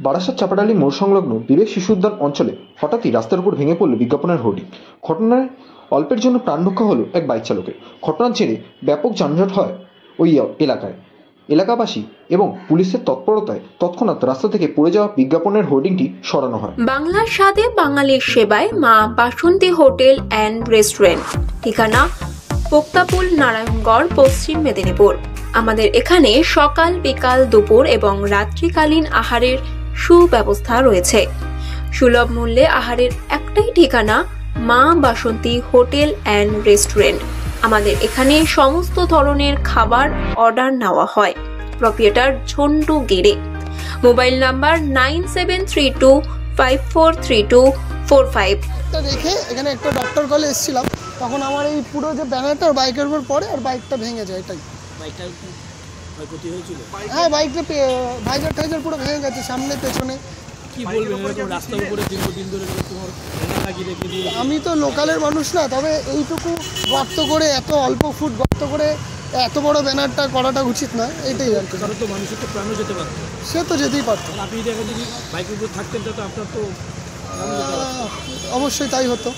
বারাসাত চাপাডালি মোড় সংলগ্ন বিবেক শিশু উদ্যান অঞ্চলে হঠাৎই রাস্তার উপর ভেঙে পড়ল বিজ্ঞাপনের হোর্ডিং। ঘটনায় অল্পের জন্য প্রাণ রক্ষা হলো এক বাইক চালকের। ঘটনার জেরে ব্যাপক যানজট হয় ওই এলাকায়। এলাকাবাসী এবং পুলিশের তৎপরতায় তৎক্ষণাৎ রাস্তা থেকে পড়ে যাওয়া বিজ্ঞাপনের হোর্ডিংটি সরানো হয়। বাংলার স্বাদে বাঙালির সেবায় মা বাসন্তী হোটেল অ্যান্ড রেস্টুরেন্ট, ঠিকানা পোক্তাপুল, নারায়ণগড়, পশ্চিম মেদিনীপুর। আমাদের এখানে সকাল, বিকাল, দুপুর এবং রাত্রিকালীন আহারের সুব্যবস্থা রয়েছে। সুলভ মূল্যে আহারের একটাই ঠিকানা, মা বাসন্তী হোটেল অ্যান্ড রেস্টুরেন্ট। আমাদের এখানে সমস্ত ধরনের খাবার অর্ডার নেওয়া হয়। প্রোপ্রাইটার ঝন্টু গেড়ে। Mobile number 9732543245। দেখে এখানে একটা ডক্টর কলে এসেছিলাম, তখন আমার এই পুরো যে ব্যানারটা বাইকের উপর পড়ে আর বাইকটা ভেঙে যায়। এটাই হ্যাঁ, বাইকটা ভাইজার টাইজার পুরো ভেঙে গেছে, সামনে পেছনে। আমি তো লোকালের মানুষ না, তবে এইটুকু গর্ত করে, এত অল্প ফুট গর্ত করে এত বড় ব্যানারটা করাটা উচিত নয়, এটাই আর কি। সে তো যেতেই পারতো। অবশ্যই তাই হতো।